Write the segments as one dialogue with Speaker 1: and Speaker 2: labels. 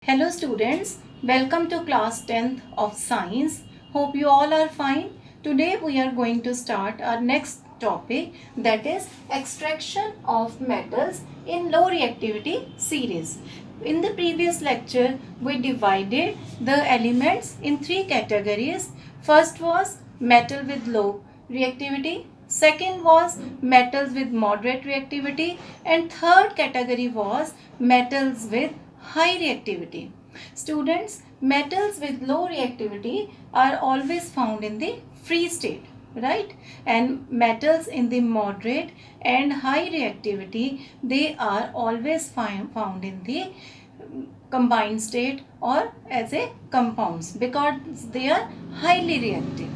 Speaker 1: Hello students, welcome to class 10th of science. Hope you all are fine. Today we are going to start our next topic, that is extraction of metals in low reactivity series. In the previous lecture we divided the elements in three categories. First was metal with low reactivity, second was metals with moderate reactivity, and third category was metals with high reactivity. Students, metals with low reactivity are always found in the free state, right? And metals in the moderate and high reactivity, they are always found in the combined state or as a compounds because they are highly reactive.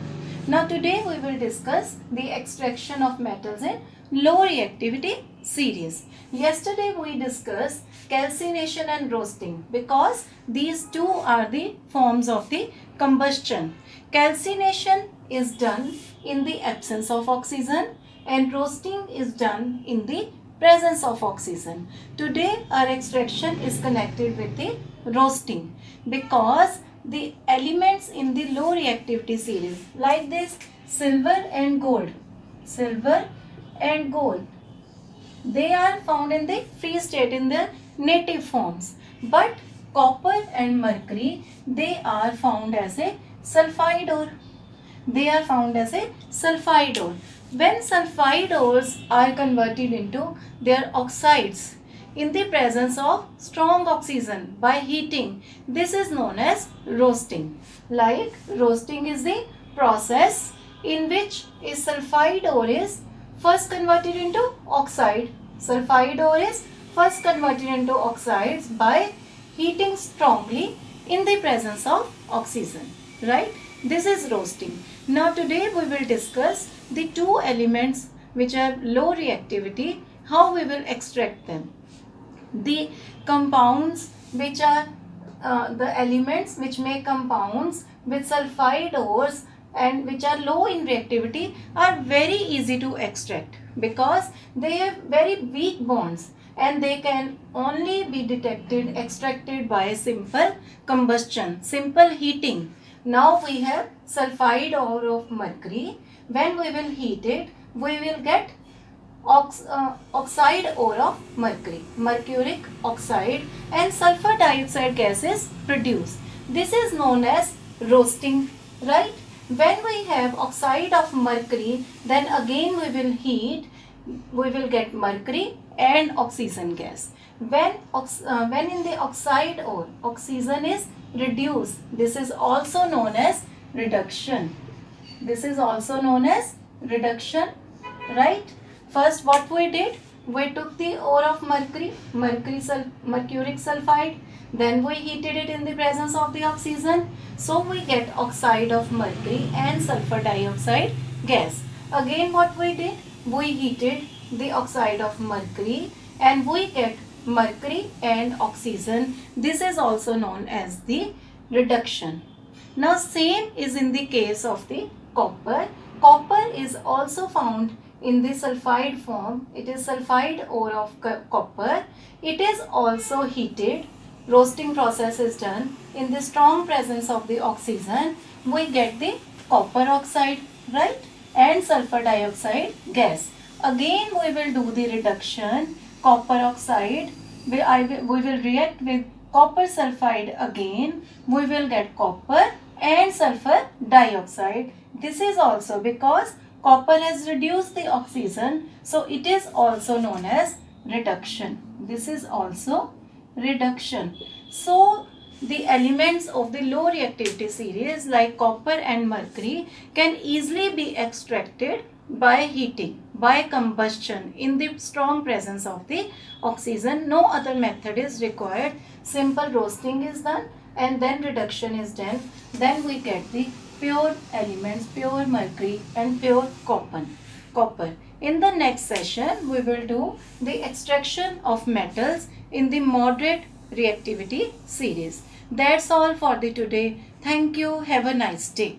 Speaker 1: Now today we will discuss the extraction of metals in low reactivity series. Yesterday we discussed calcination and roasting because these two are the forms of the combustion. Calcination is done in the absence of oxygen and roasting is done in the presence of oxygen. Today our extraction is connected with the roasting because the elements in the low reactivity series like this silver and gold, they are found in the free state in their native forms, but copper and mercury, they are found as a sulfide ore. When sulfide ores are converted into their oxides in the presence of strong oxygen by heating, this is known as roasting. Like roasting is the process in which a sulfide ore is first converted into oxide. Sulfide ore is first converted into oxides by heating strongly in the presence of oxygen, right? This is roasting. Now today we will discuss the two elements which have low reactivity, how we will extract them. The compounds which are the elements which make compounds with sulfide ores and which are low in reactivity are very easy to extract because they have very weak bonds and they can only be extracted by simple combustion, simple heating. Now we have sulfide ore of mercury. When we will heat it, we will get oxide ore of mercury, mercuric oxide, and sulfur dioxide gas is produced. This is known as roasting, right? When we have oxide of mercury, then again we will heat, we will get mercury and oxygen gas. When in the oxide ore, oxygen is reduced, this is also known as reduction. Right? First what we did, we took the ore of mercury, mercuric sulfide, then we heated it in the presence of the oxygen. So we get oxide of mercury and sulfur dioxide gas. Again what we did, we heated the oxide of mercury and we get mercury and oxygen. This is also known as the reduction. Now same is in the case of the copper. Copper is also found in the sulfide form. It is sulfide ore of copper. It is also heated. Roasting process is done. In the strong presence of the oxygen, we get the copper oxide, right? And sulfur dioxide gas. Again we will do the reduction. Copper oxide, we will react with copper sulfide again. We will get copper and sulfur dioxide. This is also because copper has reduced the oxygen, so it is also known as reduction. This is also reduction. So the elements of the low reactivity series like copper and mercury can easily be extracted by heating, by combustion in the strong presence of the oxygen. No other method is required. Simple roasting is done and then reduction is done. Then we get the pure elements, pure mercury and pure copper. In the next session, we will do the extraction of metals in the moderate reactivity series. That's all for the today. Thank you. Have a nice day.